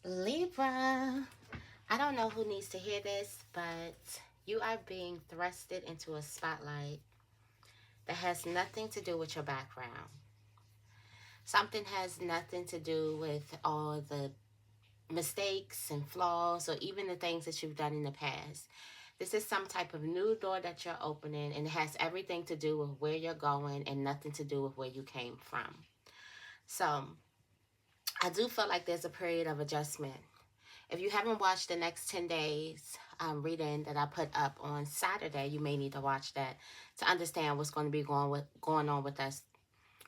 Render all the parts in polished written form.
Libra, I don't know who needs to hear this, but you are being thrusted into a spotlight that has nothing to do with your background. Something has nothing to do with all the mistakes and flaws or even the things that you've done in the past. This is some type of new door that you're opening, and it has everything to do with where you're going and nothing to do with where you came from. So, I do feel like there's a period of adjustment. If you haven't watched the next 10 days reading that I put up on Saturday, you may need to watch that to understand what's going to be going on with us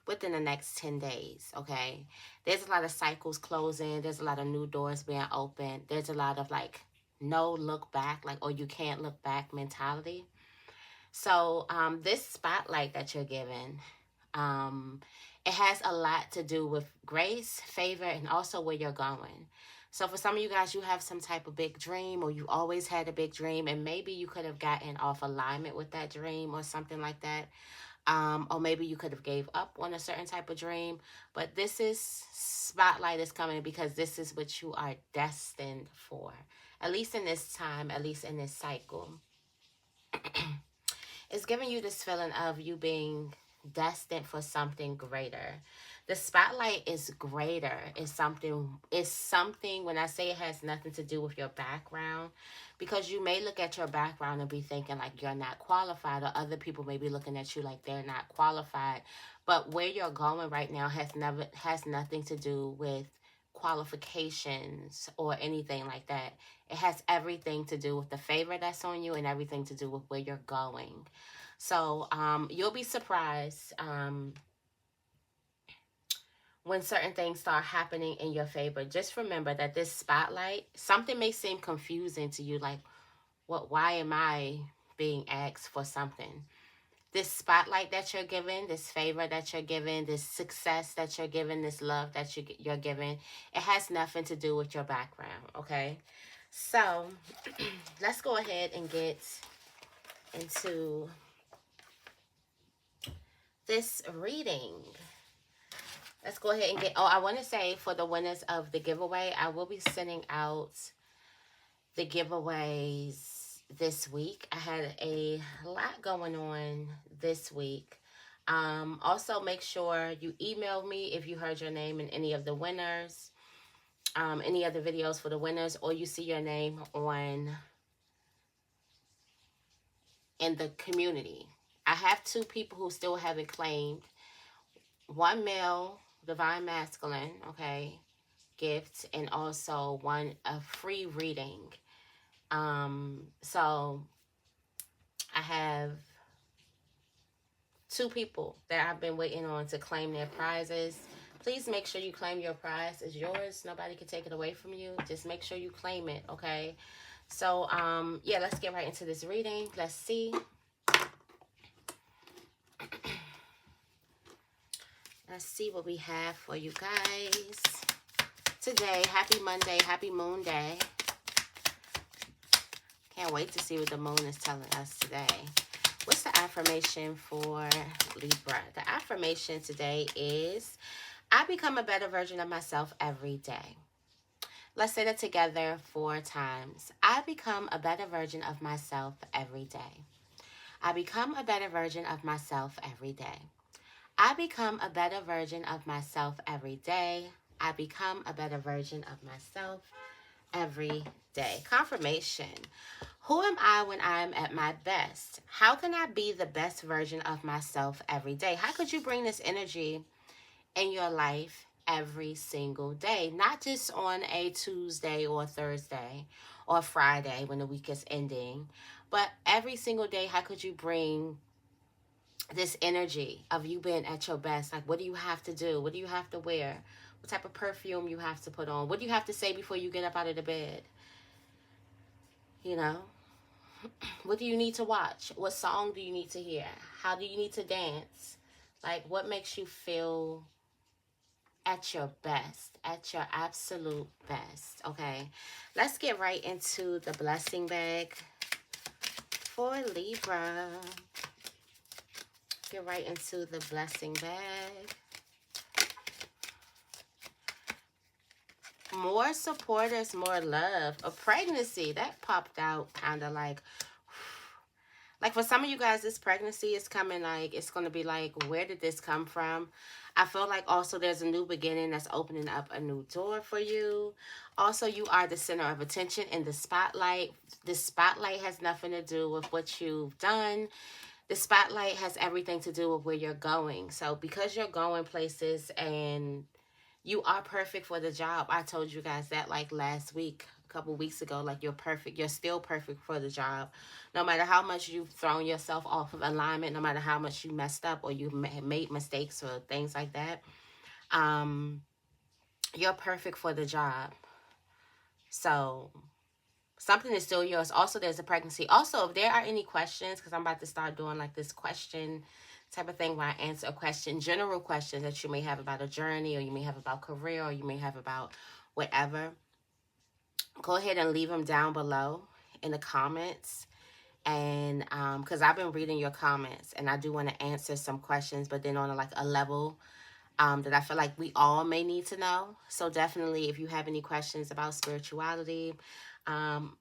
within the next 10 days, okay? There's a lot of cycles closing. There's a lot of new doors being opened. There's a lot of like no look back, like, or you can't look back mentality. So this spotlight that you're given, it has a lot to do with grace, favor, and also where you're going. So for some of you guys, you have some type of big dream, or you always had a big dream, and maybe you could have gotten off alignment with that dream or something like that. Or maybe you could have gave up on a certain type of dream. But this is spotlight is coming because this is what you are destined for. At least in this time, at least in this cycle. It's giving you this feeling of you being destined for something greater. The spotlight is greater. It's something when I say it has nothing to do with your background, because you may look at your background and be thinking like you're not qualified, or other people may be looking at you like they're not qualified. But where you're going right now has nothing to do with qualifications or anything like that. It has everything to do with the favor that's on you and everything to do with where you're going. So you'll be surprised when certain things start happening in your favor. Just remember that this spotlight, something may seem confusing to you, like, what? Why am I being asked for something? This spotlight that you're given, this favor that you're given, this success that you're given, this love that you're given, it has nothing to do with your background, okay? So let's go ahead and get into this reading. Let's go ahead and get, I want to say for the winners of the giveaway, I will be sending out the giveaways this week. I had a lot going on this week. Also, make sure you email me if you heard your name in any of the winners, any other videos for the winners, or you see your name in the community. I have 2 people who still haven't claimed. One male, divine masculine, okay, gift, and also a free reading. So I have 2 people that I've been waiting on to claim their prizes. Please make sure you claim your prize. It's yours. Nobody can take it away from you. Just make sure you claim it, okay? So, yeah, let's get right into this reading. Let's see. Let's see what we have for you guys today. Happy Monday. Happy Moon Day. Can't wait to see what the moon is telling us today. What's the affirmation for Libra? The affirmation today is, I become a better version of myself every day. Let's say that together 4 times. I become a better version of myself every day. I become a better version of myself every day. I become a better version of myself every day. I become a better version of myself every day. Confirmation. Who am I when I'm at my best? How can I be the best version of myself every day? How could you bring this energy in your life every single day? Not just on a Tuesday or Thursday or Friday when the week is ending, but every single day. How could you bring this energy of you being at your best? Like, what do you have to do? What do you have to wear? What type of perfume you have to put on? What do you have to say before you get up out of the bed? You know, what do you need to watch? What song do you need to hear? How do you need to dance? Like, what makes you feel at your best, at your absolute best? Okay, let's get right into the blessing bag for Libra. Get right into the blessing bag. More supporters, more love. A pregnancy that popped out kind of like for some of you guys, this pregnancy is coming like it's going to be like, where did this come from? I feel like also there's a new beginning that's opening up a new door for you. Also, you are the center of attention in the spotlight. The spotlight has nothing to do with what you've done. The spotlight has everything to do with where you're going. So because you're going places and you are perfect for the job. I told you guys that like last week, a couple weeks ago, like you're perfect. You're still perfect for the job. No matter how much you've thrown yourself off of alignment, no matter how much you messed up or you made mistakes or things like that, um, you're perfect for the job. So something is still yours. Also, there's a pregnancy. Also, if there are any questions, because I'm about to start doing like this question type of thing where I answer a question, general questions that you may have about a journey, or you may have about career, or you may have about whatever, go ahead and leave them down below in the comments. And because I've been reading your comments and I do want to answer some questions, but then on like a level that I feel like we all may need to know. So definitely, if you have any questions about spirituality, um,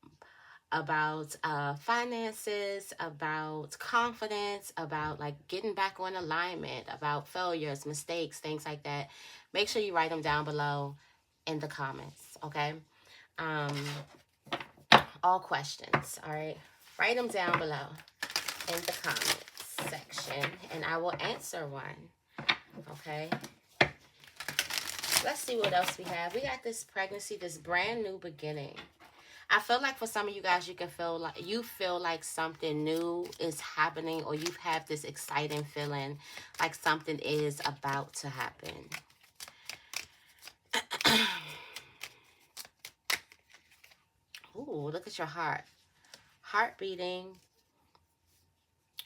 about finances, about confidence, about like getting back on alignment, about failures, mistakes, things like that, make sure you write them down below in the comments, okay? Um, all questions, all right? Write them down below in the comments section, and I will answer one, okay? Let's see what else we have. We got this pregnancy, this brand new beginning. I feel like for some of you guys, you feel like something new is happening, or you have this exciting feeling like something is about to happen. Ooh, look at your heart. Heart beating.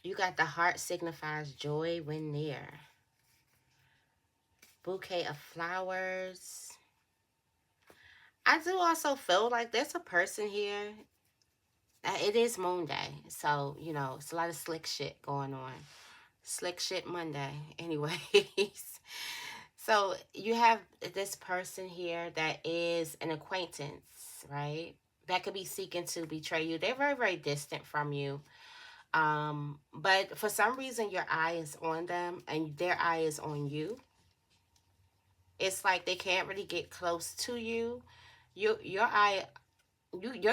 You got the heart signifies joy when near. Bouquet of flowers. I do also feel like there's a person here. It is Moon Day, so, you know, it's a lot of slick shit going on. Slick shit Monday. Anyways. So you have this person here that is an acquaintance, right? That could be seeking to betray you. They're very, very distant from you. But for some reason, your eye is on them and their eye is on you. It's like they can't really get close to you. You're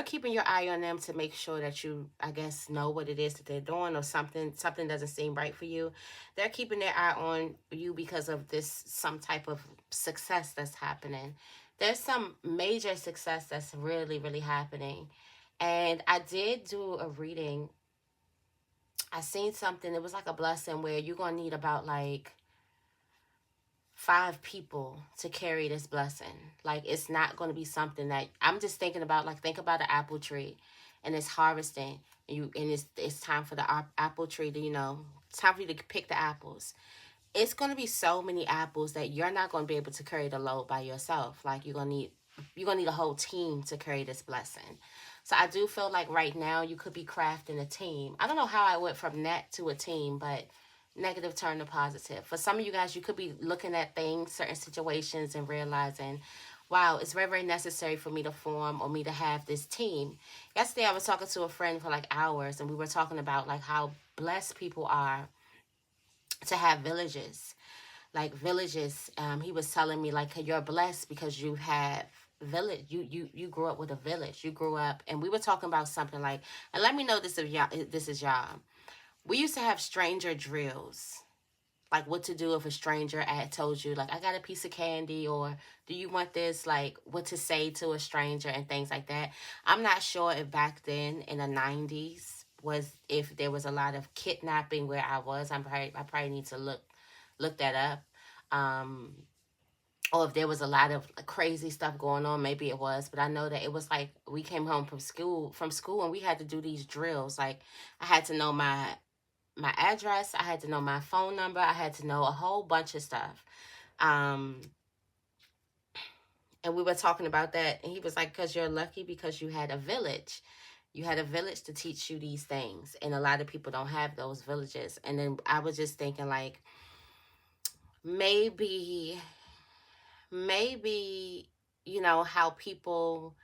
keeping your eye on them to make sure that you, I guess, know what it is that they're doing, or something doesn't seem right for you. They're keeping their eye on you because of this, some type of success that's happening. There's some major success that's really, really happening. And I did do a reading. I seen something, it was like a blessing where you're going to need about like 5 people to carry this blessing. Like, it's not going to be something that I'm just thinking about. Like, think about an apple tree and it's harvesting, and it's time for the apple tree to, you know, it's time for you to pick the apples. It's going to be so many apples that you're not going to be able to carry the load by yourself. Like, you're going to need a whole team to carry this blessing. So I do feel like right now you could be crafting a team. I don't know how I went from that to a team, but negative turn to positive. For some of you guys, you could be looking at things, certain situations, and realizing, wow, it's very, very necessary for me to form, or me to have this team. Yesterday, I was talking to a friend for like hours, and we were talking about like how blessed people are to have villages. Like villages, he was telling me like, you're blessed because you have village. You grew up with a village. You grew up, and we were talking about something like, and let me know this if y'all, this is y'all. We used to have stranger drills, like what to do if a stranger had told you, like, I got a piece of candy, or do you want this, like what to say to a stranger and things like that. I'm not sure if back then in the 90s was, if there was a lot of kidnapping where I was. I probably need to look that up. Um, or if there was a lot of crazy stuff going on, maybe it was. But I know that it was like we came home from school and we had to do these drills. Like, I had to know my address, I had to know my phone number, I had to know a whole bunch of stuff. Um, and we were talking about that, and he was like, because you're lucky because you had a village. You had a village to teach you these things, and a lot of people don't have those villages. And then I was just thinking like, maybe you know, how people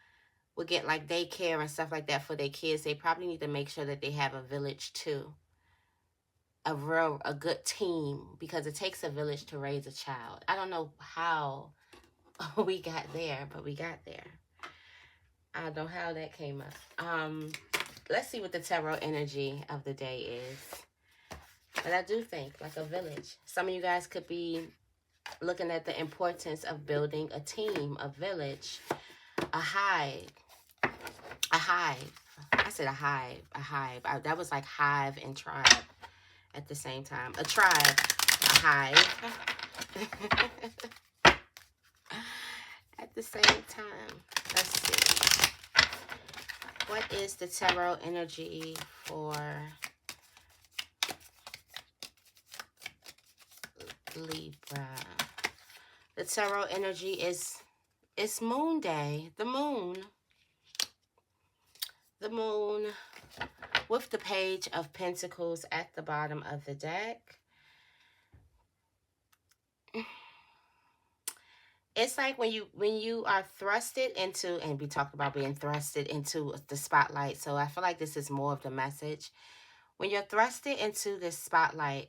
would get like daycare and stuff like that for their kids, they probably need to make sure that they have a village too. A good team, because it takes a village to raise a child. I don't know how we got there, but we got there. I don't know how that came up. Let's see what the tarot energy of the day is. But I do think like a village. Some of you guys could be looking at the importance of building a team, a village, a hive. A hive. I said a hive. A hive. That was like hive and tribe at the same time. A tribe. A hive. At the same time. Let's see. What is the tarot energy for Libra? The tarot energy is, it's Moon Day. The moon. The moon with the Page of Pentacles at the bottom of the deck. It's like when you are thrusted into, and we talked about being thrusted into the spotlight. So I feel like this is more of the message. When you're thrusted into this spotlight,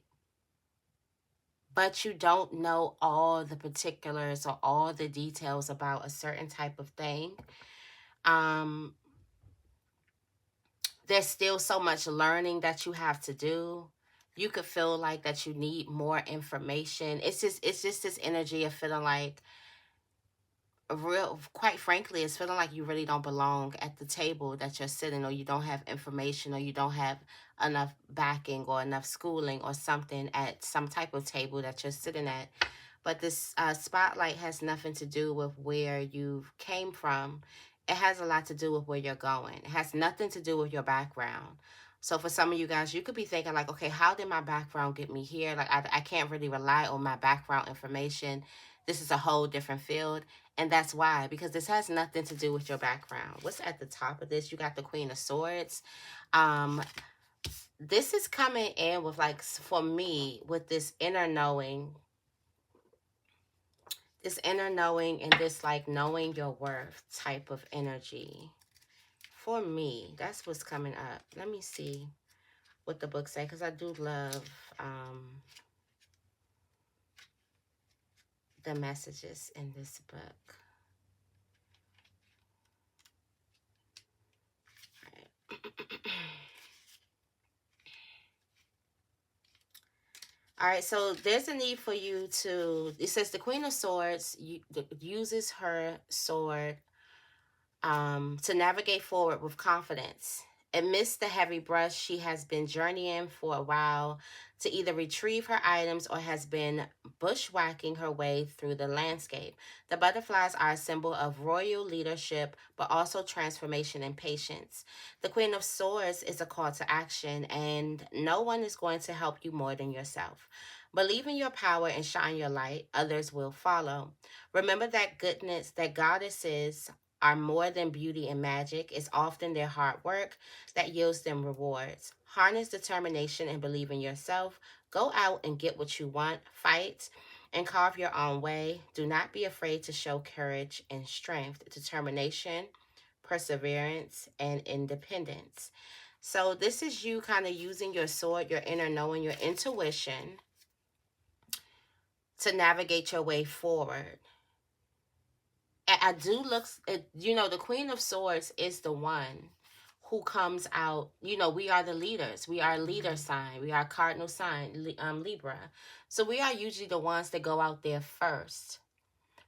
but you don't know all the particulars or all the details about a certain type of thing, there's still so much learning that you have to do. You could feel like that you need more information. It's just this energy of feeling like, quite frankly, it's feeling like you really don't belong at the table that you're sitting, or you don't have information, or you don't have enough backing or enough schooling or something at some type of table that you're sitting at. But this spotlight has nothing to do with where you came from. It has a lot to do with where you're going. It has nothing to do with your background. So for some of you guys, you could be thinking like, okay, how did my background get me here? Like, I can't really rely on my background information. This is a whole different field. And that's why, because this has nothing to do with your background. What's at the top of this? You got the Queen of Swords. This is coming in with, like, for me, with this inner knowing. This inner knowing and this, like, knowing your worth type of energy. For me, that's what's coming up. Let me see what the book say, because I do love the messages in this book. All right, so there's a need for you to, it says the Queen of Swords uses her sword to navigate forward with confidence. Amidst the heavy brush, she has been journeying for a while to either retrieve her items or has been bushwhacking her way through the landscape. The butterflies are a symbol of royal leadership, but also transformation and patience. The Queen of Swords is a call to action, and no one is going to help you more than yourself. Believe in your power and shine your light. Others will follow. Remember that goodness, that goddesses are more than beauty and magic. It's often their hard work that yields them rewards. Harness determination and believe in yourself. Go out and get what you want. Fight and carve your own way. Do not be afraid to show courage and strength, determination, perseverance, and independence. So this is you kind of using your sword, your inner knowing, your intuition to navigate your way forward. I do look, you know, the Queen of Swords is the one who comes out. You know, we are the leaders. We are leader sign. We are cardinal sign, Libra. So we are usually the ones that go out there first.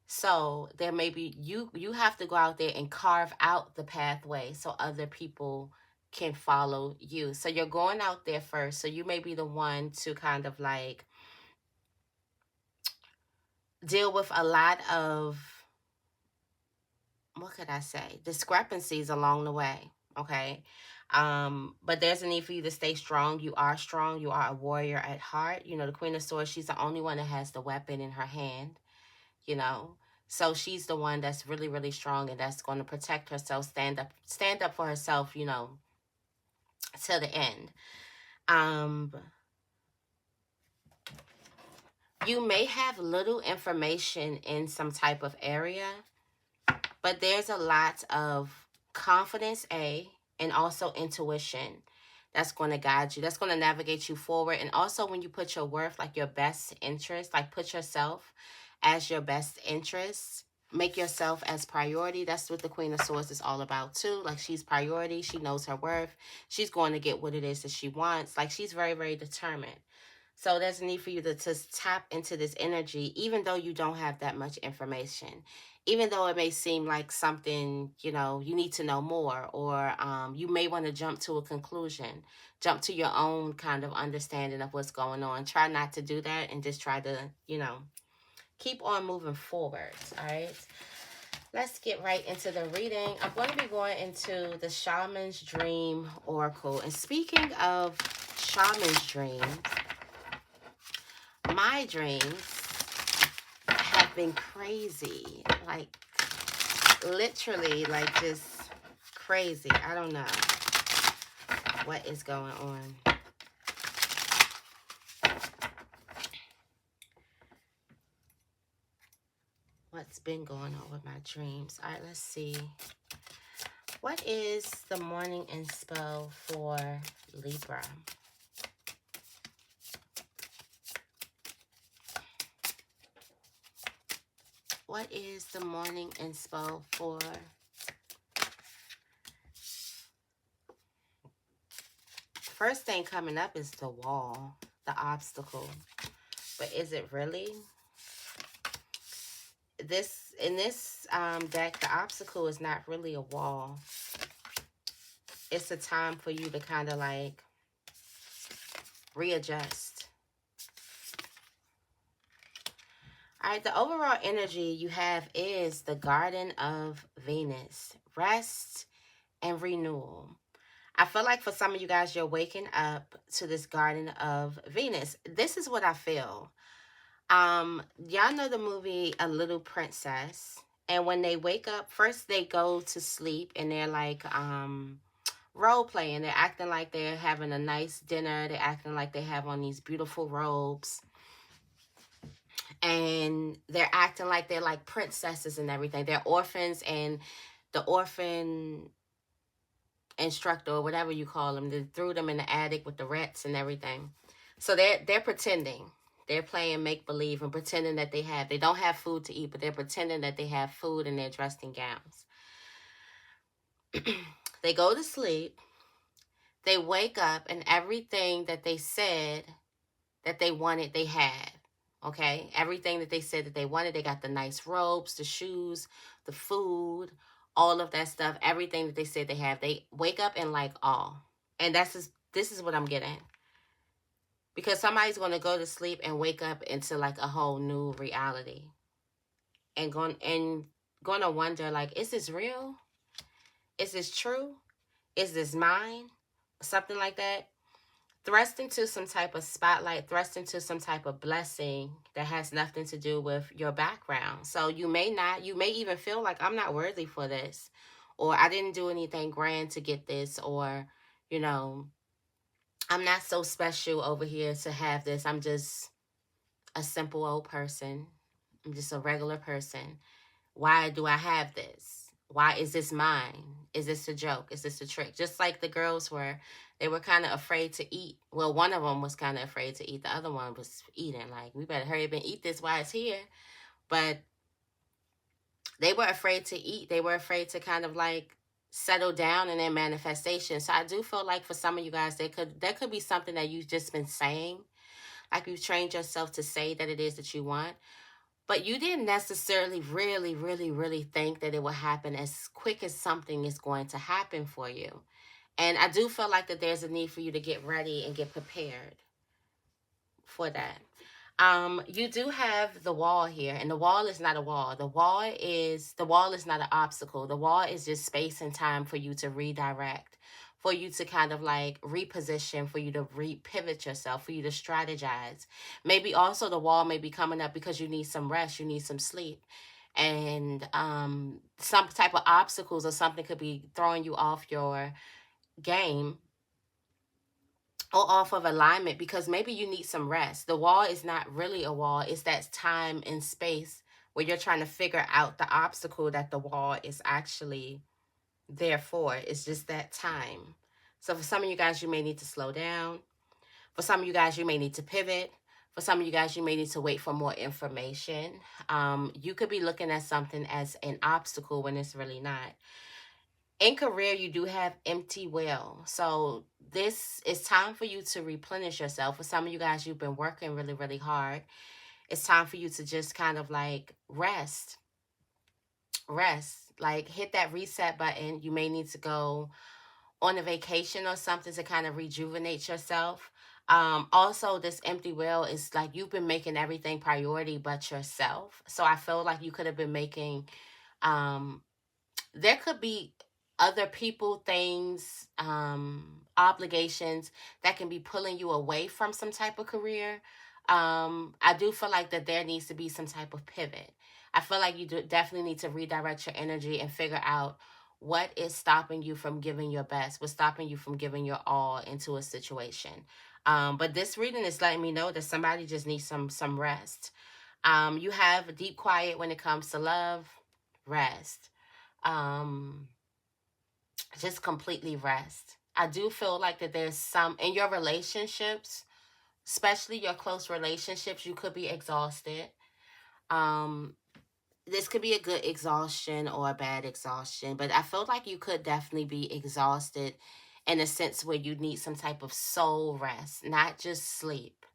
So there may be, you have to go out there and carve out the pathway so other people can follow you. So you're going out there first. So you may be the one to kind of like deal with a lot of, what could I say, discrepancies along the way, okay? But there's a need for you to stay strong. You are strong. You are a warrior at heart. You know, the Queen of Swords, she's the only one that has the weapon in her hand, you know? So she's the one that's really, really strong, and that's going to protect herself, stand up for herself, you know, till the end. You may have little information in some type of area, But there's a lot of confidence, and also intuition that's going to guide you, that's going to navigate you forward. And also, when you put your worth, like your best interest, like put yourself as your best interest, make yourself as priority. That's what the Queen of Swords is all about too. Like, she's priority, she knows her worth, she's going to get what it is that she wants. Like, she's very, very determined. So there's a need for you to tap into this energy, even though you don't have that much information, even though it may seem like something, you need to know more, or you may want to jump to a conclusion, jump to your own kind of understanding of what's going on. Try not to do that, and just try to, keep on moving forward. All right. Let's get right into the reading. I'm going to be going into the Shaman's Dream Oracle. And speaking of Shaman's dreams, my dreams have been crazy. Like, literally, like, just crazy. I don't know what is going on. What's been going on with my dreams? All right, let's see. What is the morning inspo for Libra? What is the morning inspo for? First thing coming up is the wall, the obstacle. But is it really? In this deck, the obstacle is not really a wall. It's a time for you to kind of like readjust. All right, the overall energy you have is the Garden of Venus. Rest and renewal. I feel like for some of you guys, you're waking up to this Garden of Venus. This is what I feel. Y'all know the movie A Little Princess. And when they wake up, first they go to sleep and they're like role playing. They're acting like they're having a nice dinner. They're acting like they have on these beautiful robes. And they're acting like they're like princesses and everything. They're orphans, and the orphan instructor, or whatever you call them, they threw them in the attic with the rats and everything. So they're pretending. They're playing make-believe and pretending that they don't have food to eat, but they're pretending that they have food, and they're dressed in gowns. They go to sleep. They wake up, and everything that they said that they wanted, they had. Okay? Everything that they said that they wanted, they got the nice robes, the shoes, the food, all of that stuff, everything that they said they have. They wake up in like awe. And this is what I'm getting. Because somebody's going to go to sleep and wake up into like a whole new reality. And going to wonder, like, is this real? Is this true? Is this mine? Something like that. Thrust into some type of spotlight, thrust into some type of blessing that has nothing to do with your background. So you may even feel like, I'm not worthy for this, or I didn't do anything grand to get this, or, I'm not so special over here to have this. I'm just a simple old person. I'm just a regular person. Why do I have this? Why is this mine? Is this a joke? Is this a trick? Just like the girls were, they were kind of afraid to eat. Well, one of them was kind of afraid to eat. The other one was eating. Like, we better hurry up and eat this while it's here. But they were afraid to eat. They were afraid to kind of like settle down in their manifestation. So I do feel like for some of you guys, there could be something that you've just been saying. Like, you've trained yourself to say that it is that you want. But you didn't necessarily really, really, really think that it would happen as quick as something is going to happen for you. And I do feel like that there's a need for you to get ready and get prepared for that. You do have the wall here, and the wall is not a wall. The wall is not an obstacle. The wall is just space and time for you to redirect, for you to kind of like reposition, for you to repivot yourself, for you to strategize. Maybe also the wall may be coming up because you need some rest, you need some sleep. And some type of obstacles or something could be throwing you off your game or off of alignment, because maybe you need some rest. The wall is not really a wall. It's that time and space where you're trying to figure out the obstacle that the wall is actually there for. It's just that time. So for some of you guys, you may need to slow down. For some of you guys, you may need to pivot. For some of you guys, you may need to wait for more information. You could be looking at something as an obstacle when it's really not. In career, you do have empty well. So this is time for you to replenish yourself. For some of you guys, you've been working really, really hard. It's time for you to just kind of like rest, like hit that reset button. You may need to go on a vacation or something to kind of rejuvenate yourself. Also, this empty well is like you've been making everything priority but yourself. So I feel like you could have been making, um, there could be other people, things, obligations that can be pulling you away from some type of career. I do feel like that there needs to be some type of pivot. I feel like you definitely need to redirect your energy and figure out what is stopping you from giving your best, what's stopping you from giving your all into a situation. But this reading is letting me know that somebody just needs some rest. You have deep quiet when it comes to love, rest. Um, just completely rest. I do feel like that there's some in your relationships, especially your close relationships, you could be exhausted. Um, this could be a good exhaustion or a bad exhaustion, but I feel like you could definitely be exhausted in a sense where you need some type of soul rest, not just sleep,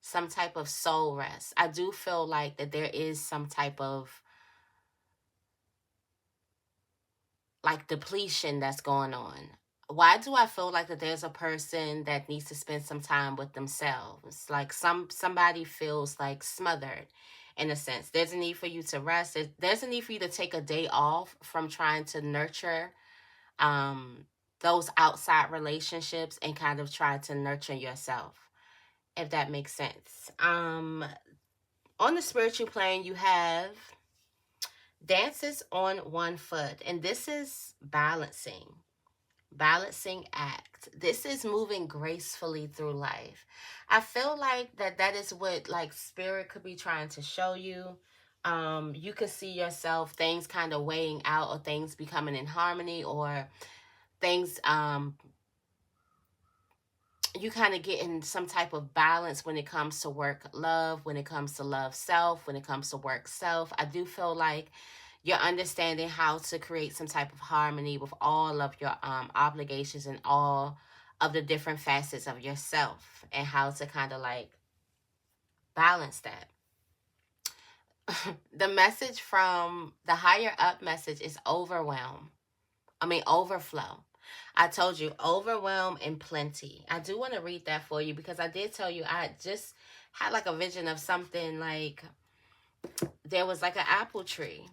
some type of soul rest. I do feel like that there is some type of like depletion that's going on. Why do I feel like that there's a person that needs to spend some time with themselves? Like somebody feels like smothered in a sense. There's a need for you to rest. There's a need for you to take a day off from trying to nurture um those outside relationships and kind of try to nurture yourself, if that makes sense. On the spiritual plane, you have dances on one foot, and this is balancing act. This is moving gracefully through life. I feel like that is what like spirit could be trying to show you. You could see yourself things kind of weighing out, or things becoming in harmony, or things you kind of get in some type of balance when it comes to work love, when it comes to love self, when it comes to work self. I do feel like you're understanding how to create some type of harmony with all of your obligations and all of the different facets of yourself, and how to kind of like balance that. The message from the higher up message is overflow. I told you, overwhelm and plenty. I do want to read that for you because I did tell you I just had like a vision of something like there was like an apple tree,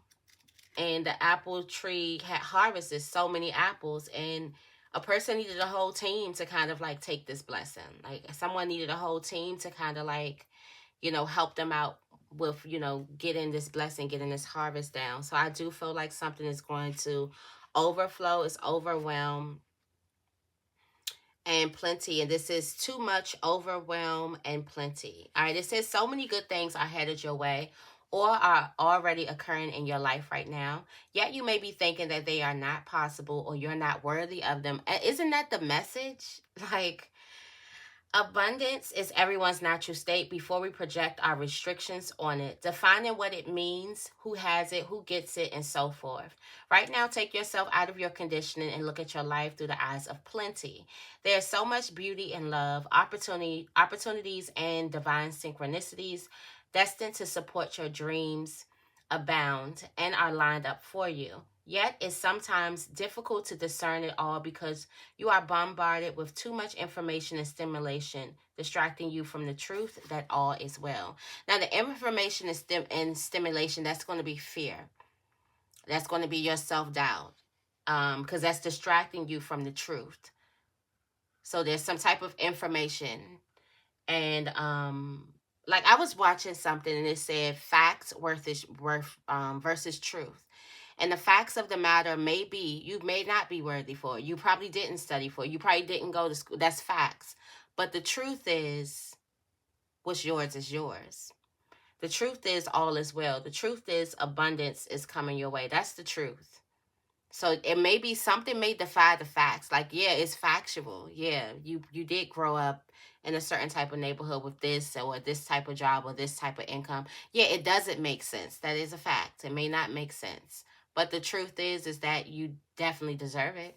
and the apple tree had harvested so many apples, and a person needed a whole team to kind of like take this blessing. Like someone needed a whole team to kind of like, help them out with, getting this blessing, getting this harvest down. So I do feel like something is going to overflow, is overwhelmed and plenty. And this is too much, overwhelm and plenty. All right, it says so many good things are headed your way or are already occurring in your life right now, yet you may be thinking that they are not possible or you're not worthy of them. Isn't that the message? Like, abundance is everyone's natural state before we project our restrictions on it, defining what it means, who has it, who gets it, and so forth. Right now, take yourself out of your conditioning and look at your life through the eyes of plenty. There's so much beauty and love, opportunities, and divine synchronicities destined to support your dreams abound and are lined up for you. Yet, it's sometimes difficult to discern it all because you are bombarded with too much information and stimulation, distracting you from the truth that all is well. Now, the information and stimulation, that's going to be fear. That's going to be your self-doubt, because that's distracting you from the truth. So there's some type of information. And like I was watching something and it said facts versus truth. And the facts of the matter may be you may not be worthy for it. You probably didn't study for it. You probably didn't go to school. That's facts. But the truth is, what's yours is yours. The truth is all is well. The truth is abundance is coming your way. That's the truth. So it may be something may defy the facts. Like, yeah, it's factual. Yeah, you did grow up in a certain type of neighborhood with this or this type of job or this type of income. Yeah, it doesn't make sense. That is a fact. It may not make sense. But the truth is that you definitely deserve it.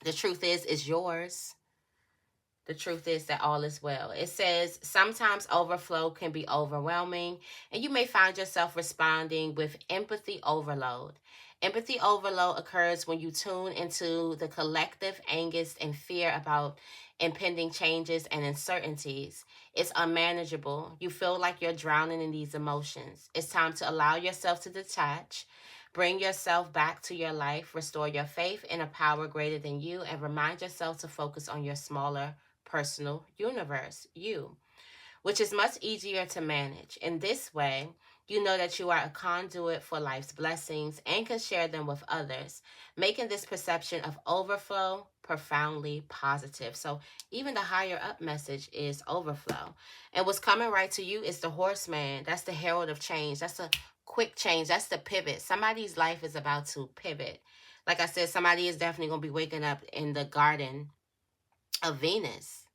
The truth is it's yours. The truth is that all is well. It says sometimes overflow can be overwhelming, and you may find yourself responding with empathy overload. Empathy overload occurs when you tune into the collective angst and fear about impending changes and uncertainties. It's unmanageable. You feel like you're drowning in these emotions. It's time to allow yourself to detach. Bring yourself back to your life, restore your faith in a power greater than you, and remind yourself to focus on your smaller personal universe, you, which is much easier to manage. In this way, you know that you are a conduit for life's blessings and can share them with others, making this perception of overflow profoundly positive. So, even the higher up message is overflow. And what's coming right to you is the horseman. That's the herald of change. That's a quick change. That's the pivot. Somebody's life is about to pivot. Like I said, somebody is definitely going to be waking up in the garden of Venus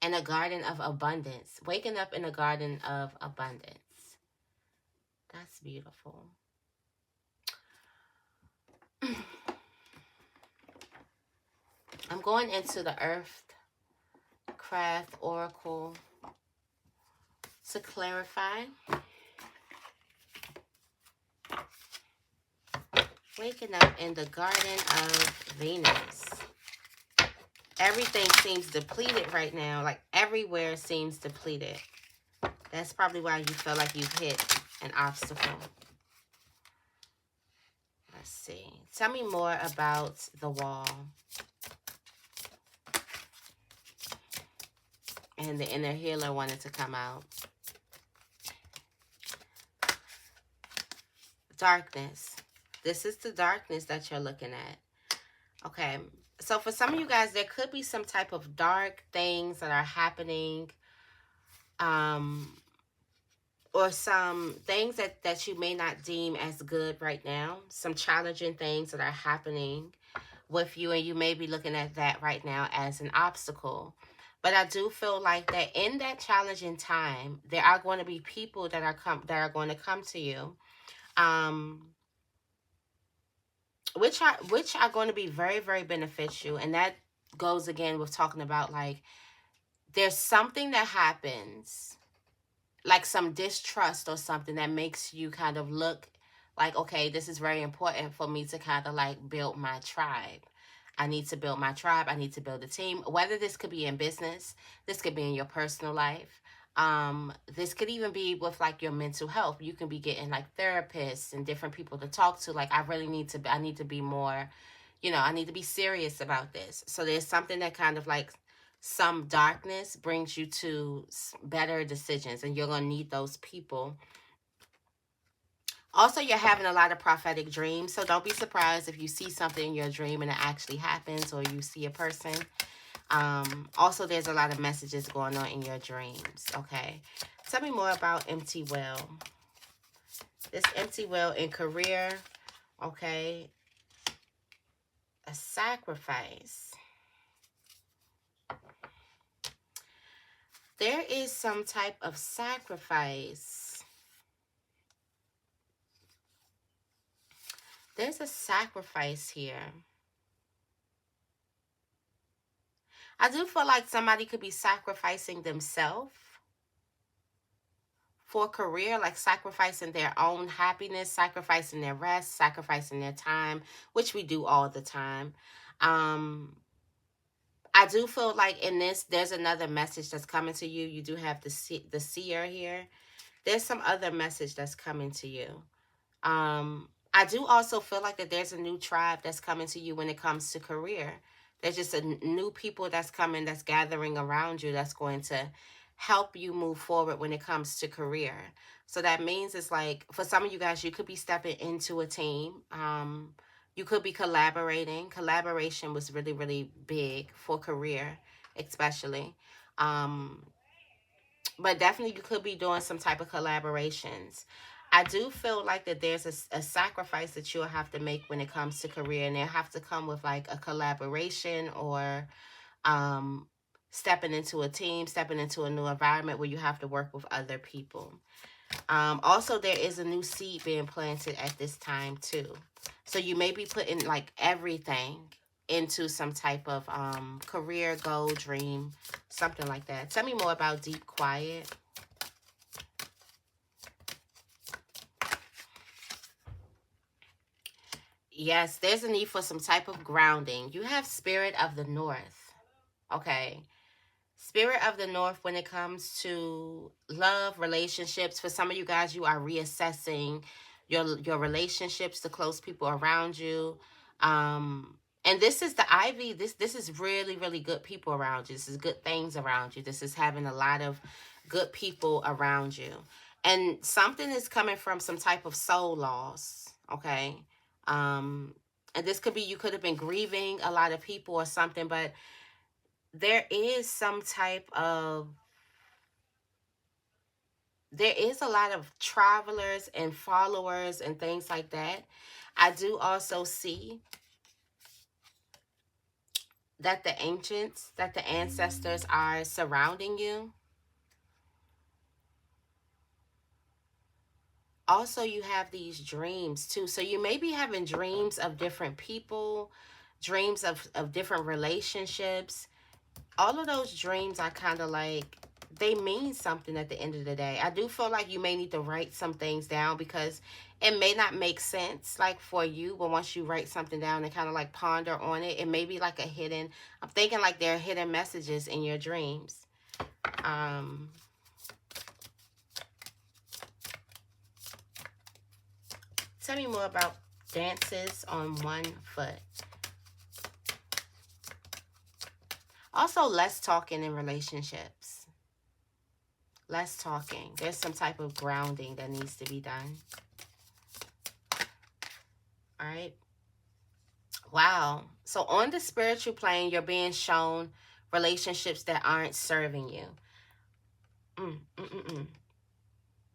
and a garden of abundance. Waking up in a garden of abundance. That's beautiful. I'm going into the Earth Craft Oracle to clarify. Waking up in the garden of Venus. Everything seems depleted right now. Like everywhere seems depleted. That's probably why you feel like you've hit an obstacle. Let's see. Tell me more about the wall. And the inner healer wanted to come out. Darkness. This is the darkness that you're looking at. Okay. So for some of you guys, there could be some type of dark things that are happening. Or some things that you may not deem as good right now. Some challenging things that are happening with you, and you may be looking at that right now as an obstacle. But I do feel like that in that challenging time, there are going to be people that are going to come to you, which are going to be very, very beneficial. And that goes again with talking about like there's something that happens, like some distrust or something that makes you kind of look like, okay, this is very important for me to kind of like build my tribe. I need to build my tribe. I need to build a team. Whether this could be in business, this could be in your personal life. This could even be with like your mental health. You can be getting like therapists and different people to talk to. Like, I need to be more, I need to be serious about this. So there's something that kind of like some darkness brings you to better decisions, and you're going to need those people. Also, you're having a lot of prophetic dreams, so don't be surprised if you see something in your dream and it actually happens, or you see a person. Also, there's a lot of messages going on in your dreams, okay? Tell me more about empty well. This empty well in career, okay? A sacrifice. There is some type of sacrifice. There's a sacrifice here. I do feel like somebody could be sacrificing themselves for a career, like sacrificing their own happiness, sacrificing their rest, sacrificing their time, which we do all the time. I do feel like in this, there's another message that's coming to you. You do have the seer here. There's some other message that's coming to you. I do also feel like that there's a new tribe that's coming to you when it comes to career. There's just a new people that's coming, that's gathering around you, that's going to help you move forward when it comes to career. So that means it's like, for some of you guys, you could be stepping into a team. You could be collaborating. Collaboration was really, really big for career, especially. But definitely you could be doing some type of collaborations. I do feel like that there's a sacrifice that you'll have to make when it comes to career, and they'll have to come with like a collaboration or um, stepping into a team, stepping into a new environment where you have to work with other people. Also, there is a new seed being planted at this time too. So you may be putting like everything into some type of career goal, dream, something like that. Tell me more about deep quiet. Yes, there's a need for some type of grounding. You have spirit of the north. Okay. Spirit of the north when it comes to love, relationships. For some of you guys, you are reassessing your relationships, the close people around you. And this is the ivy. This is really, really good people around you. This is good things around you. This is having a lot of good people around you. And something is coming from some type of soul loss. Okay. Um, and this could be you could have been grieving a lot of people or something, but there is some type of there is a lot of travelers and followers and things like that. I do also see that the ancients, that the ancestors are surrounding you. Also, you have these dreams too. So you may be having dreams of different people, dreams of different relationships. All of those dreams are kind of like they mean something at the end of the day. I do feel like you may need to write some things down because it may not make sense like for you, but once you write something down and kind of like ponder on it, it may be like a hidden, I'm thinking like there are hidden messages in your dreams. Tell me more about dances on one foot. Also, less talking in relationships. Less talking. There's some type of grounding that needs to be done. All right. Wow. So on the spiritual plane, you're being shown relationships that aren't serving you.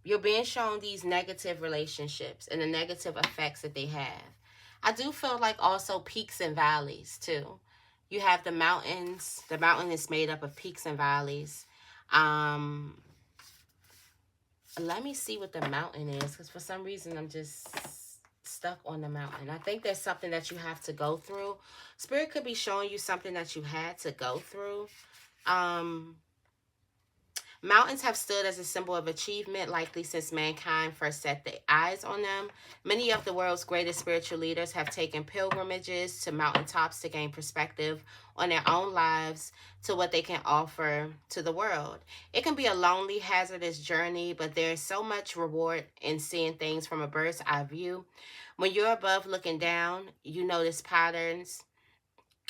You're being shown these negative relationships and the negative effects that they have. I do feel like also peaks and valleys too. You have the mountains. The mountain is made up of peaks and valleys. Let me see what the mountain is, because for some reason I'm just stuck on the mountain. I think there's something that you have to go through. Spirit could be showing you something that you had to go through. Mountains have stood as a symbol of achievement, likely since mankind first set their eyes on them. Many of the world's greatest spiritual leaders have taken pilgrimages to mountaintops to gain perspective on their own lives to what they can offer to the world. It can be a lonely, hazardous journey, but there's so much reward in seeing things from a bird's eye view. When you're above looking down, you notice patterns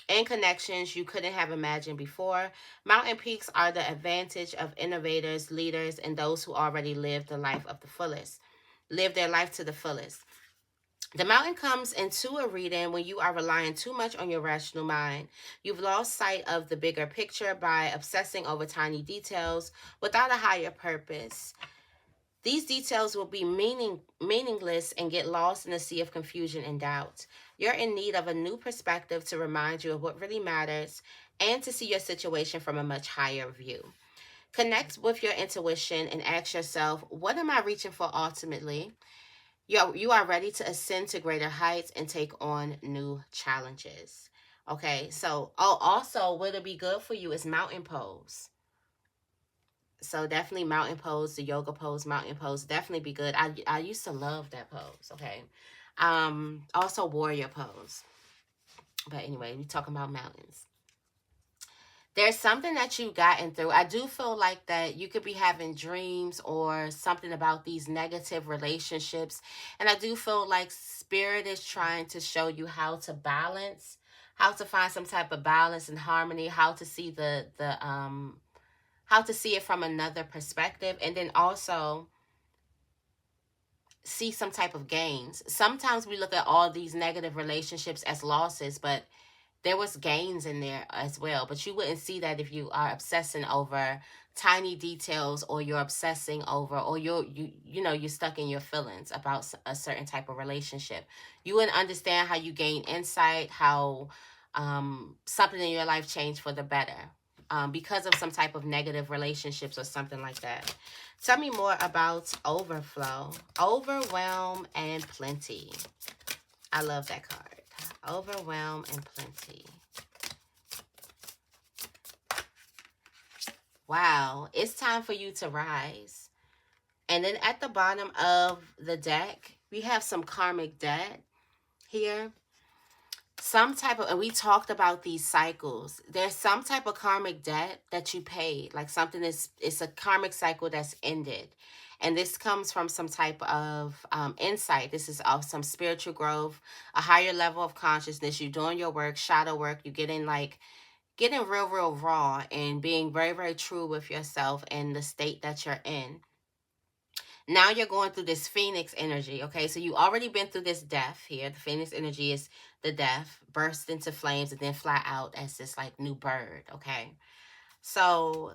and connections you couldn't have imagined before. Mountain peaks are the advantage of innovators, leaders, and those who already live the life of the fullest. Live their life to the fullest. The mountain comes into a reading when you are relying too much on your rational mind. You've lost sight of the bigger picture by obsessing over tiny details without a higher purpose. These details will be meaningless and get lost in a sea of confusion and doubt. You're in need of a new perspective to remind you of what really matters and to see your situation from a much higher view. Connect with your intuition and ask yourself, what am I reaching for ultimately? You are ready to ascend to greater heights and take on new challenges. Okay, so also what'll be good for you is mountain pose. So definitely mountain pose, the yoga pose, mountain pose, definitely be good. I used to love that pose. Okay, also warrior pose. But anyway, we talking about mountains. There's something that you've gotten through. I do feel like that you could be having dreams or something about these negative relationships. And I do feel like spirit is trying to show you how to balance, how to find some type of balance and harmony, how to see how to see it from another perspective, and then also see some type of gains. Sometimes we look at all these negative relationships as losses, but there was gains in there as well, but you wouldn't see that if you are obsessing over tiny details, or you're obsessing over, or you're stuck in your feelings about a certain type of relationship. You wouldn't understand how you gain insight, how something in your life changed for the better, because of some type of negative relationships or something like that. Tell me more about overflow, overwhelm, and plenty. I love that card. Overwhelm and plenty. Wow, it's time for you to rise. And then at the bottom of the deck, we have some karmic debt here. Some type of, and we talked about these cycles. There's some type of karmic debt that you paid, like something is, it's a karmic cycle that's ended. And this comes from some type of insight. This is of some spiritual growth, a higher level of consciousness. You're doing your work, shadow work. You're getting real, real raw and being very, very true with yourself and the state that you're in. Now you're going through this phoenix energy. Okay, so you already been through this death here. The phoenix energy is the death, burst into flames and then fly out as this like new bird. Okay, so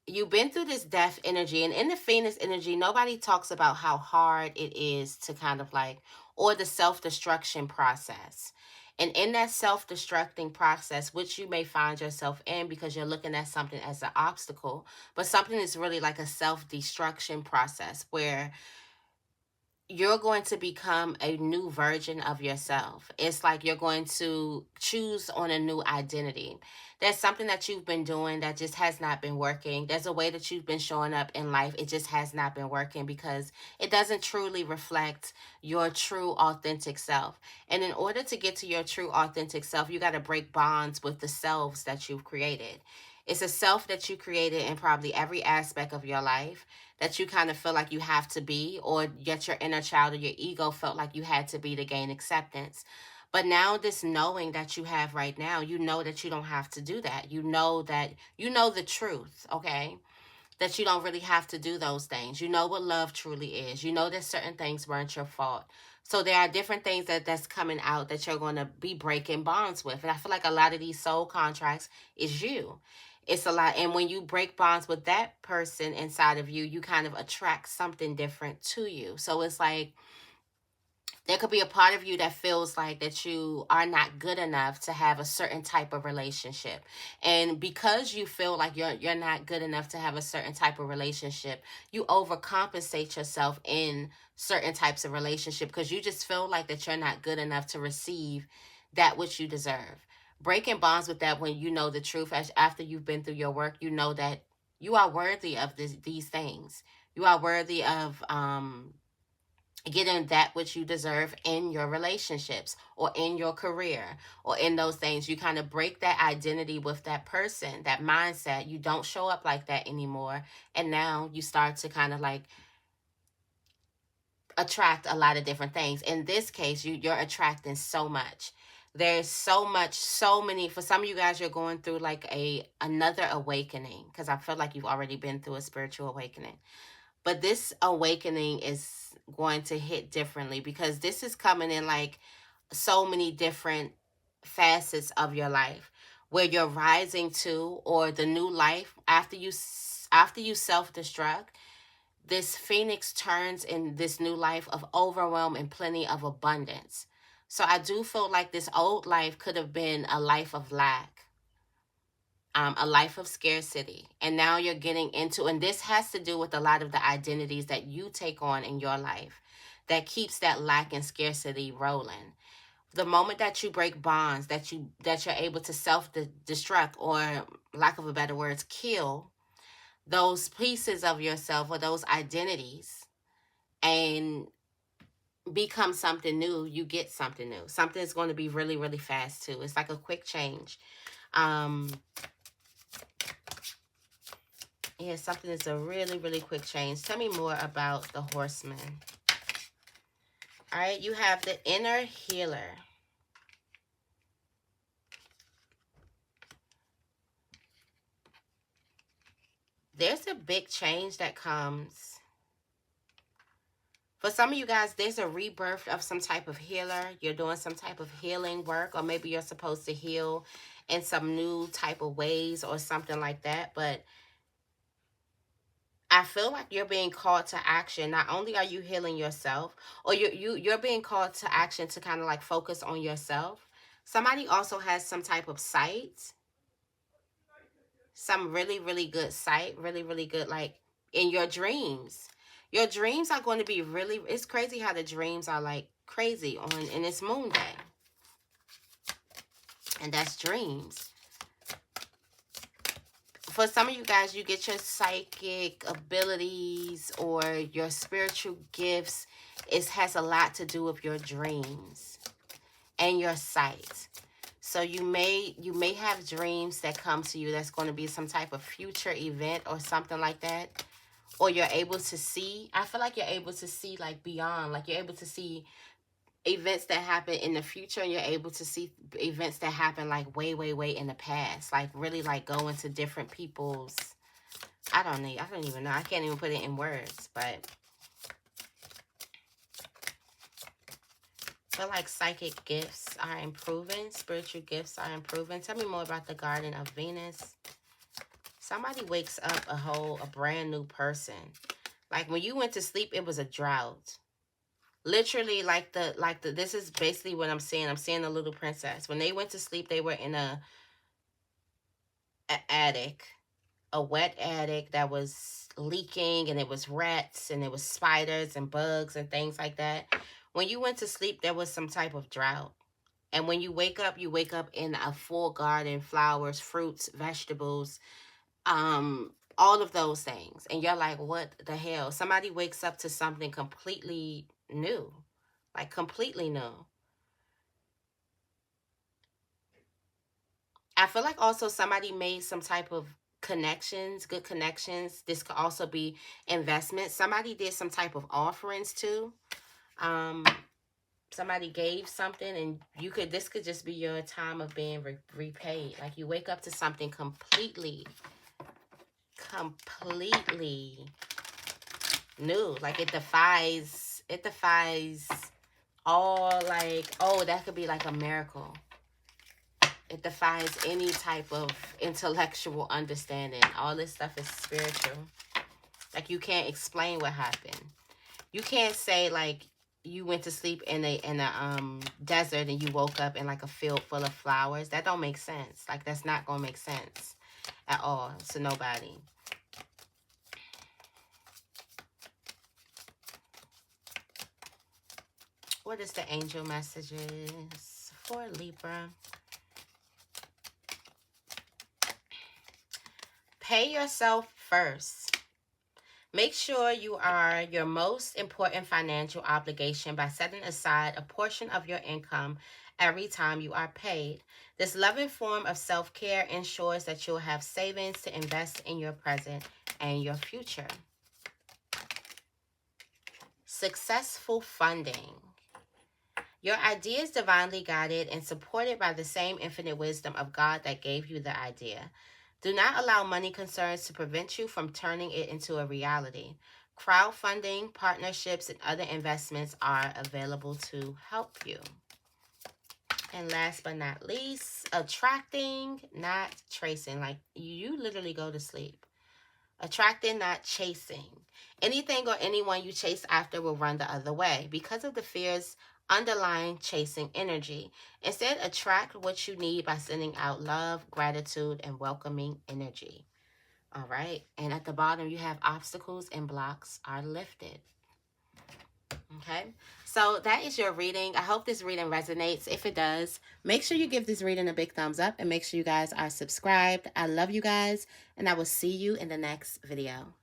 you've been through this death energy, and in the phoenix energy, nobody talks about how hard it is to kind of like, or the self-destruction process. And in that self-destructing process, which you may find yourself in because you're looking at something as an obstacle, but something is really like a self-destruction process where you're going to become a new version of yourself. It's like you're going to choose on a new identity. There's something that you've been doing that just has not been working. There's a way that you've been showing up in life. It just has not been working because it doesn't truly reflect your true, authentic self. And in order to get to your true, authentic self, you got to break bonds with the selves that you've created. It's a self that you created in probably every aspect of your life that you kind of feel like you have to be, or yet your inner child or your ego felt like you had to be to gain acceptance. But now, this knowing that you have right now, you know that you don't have to do that. You know that you know the truth, okay? That you don't really have to do those things. You know what love truly is. You know that certain things weren't your fault. So there are different things that's coming out that you're going to be breaking bonds with. And I feel like a lot of these soul contracts is you. It's a lot. And when you break bonds with that person inside of you, you kind of attract something different to you. So it's like there could be a part of you that feels like that you are not good enough to have a certain type of relationship. And because you feel like you're not good enough to have a certain type of relationship, you overcompensate yourself in certain types of relationship because you just feel like that you're not good enough to receive that which you deserve. Breaking bonds with that, when you know the truth, after you've been through your work, you know that you are worthy of these things. You are worthy of getting that which you deserve in your relationships or in your career or in those things. You kind of break that identity with that person, that mindset. You don't show up like that anymore. And now you start to kind of like attract a lot of different things. In this case, you're attracting so much. There's so much, so many. For some of you guys, you're going through like another awakening, because I feel like you've already been through a spiritual awakening. But this awakening is going to hit differently because this is coming in like so many different facets of your life where you're rising to, or the new life after you self-destruct. This phoenix turns in this new life of overwhelm and plenty of abundance. So I do feel like this old life could have been a life of lack, a life of scarcity. And now you're getting into, and this has to do with a lot of the identities that you take on in your life that keeps that lack and scarcity rolling. The moment that you break bonds, that you're able to self-destruct, or lack of a better words, kill those pieces of yourself or those identities and become something new, you get something new. Something is going to be really, really fast too. It's like a quick change. Yeah, something is a really, really quick change. Tell me more about the horseman. All right, you have the inner healer. There's a big change that comes For some of you guys, there's a rebirth of some type of healer. You're doing some type of healing work, or maybe you're supposed to heal in some new type of ways or something like that. But I feel like you're being called to action. Not only are you healing yourself, or you're being called to action to kind of like focus on yourself. Somebody also has some type of sight, some really, really good sight, really, really good, like in your dreams. Your dreams are going to be really, it's crazy how the dreams are like crazy on in this moon day. And that's dreams. For some of you guys, you get your psychic abilities or your spiritual gifts. It has a lot to do with your dreams and your sight. So you may have dreams that come to you that's going to be some type of future event or something like that. Or you're able to see. I feel like you're able to see like beyond. Like you're able to see events that happen in the future, and you're able to see events that happen like way, way, way in the past. Like really like go into different people's, I don't even know. I can't even put it in words, but I feel like psychic gifts are improving. Spiritual gifts are improving. Tell me more about the Garden of Venus. Somebody wakes up a brand new person. Like when you went to sleep, it was a drought. Literally, this is basically what I'm seeing. I'm seeing the little princess. When they went to sleep, they were in a attic, a wet attic that was leaking, and it was rats, and it was spiders and bugs and things like that. When you went to sleep, there was some type of drought. And when you wake up in a full garden, flowers, fruits, vegetables, all of those things. And you're like, what the hell? Somebody wakes up to something completely new. Like completely new. I feel like also somebody made some type of connections, good connections. This could also be investment. Somebody did some type of offerings too. Somebody gave something, and this could just be your time of being repaid. Like you wake up to something completely new. Like it defies all, like, oh, that could be like a miracle. It defies any type of intellectual understanding. All this stuff is spiritual. Like you can't explain what happened. You can't say like you went to sleep in a desert and you woke up in like a field full of flowers. That don't make sense. Like that's not gonna make sense at all to nobody. What is the angel messages for Libra? Pay yourself first. Make sure you are your most important financial obligation by setting aside a portion of your income every time you are paid. This loving form of self-care ensures that you'll have savings to invest in your present and your future. Successful funding. Your idea is divinely guided and supported by the same infinite wisdom of God that gave you the idea. Do not allow money concerns to prevent you from turning it into a reality. Crowdfunding, partnerships, and other investments are available to help you. And last but not least, attracting, not tracing. Like you literally go to sleep. Attracting, not chasing. Anything or anyone you chase after will run the other way because of the fears underlying chasing energy. Instead, attract what you need by sending out love, gratitude, and welcoming energy. All right. And at the bottom, you have obstacles and blocks are lifted. Okay. So that is your reading. I hope this reading resonates. If it does, make sure you give this reading a big thumbs up and make sure you guys are subscribed. I love you guys, and I will see you in the next video.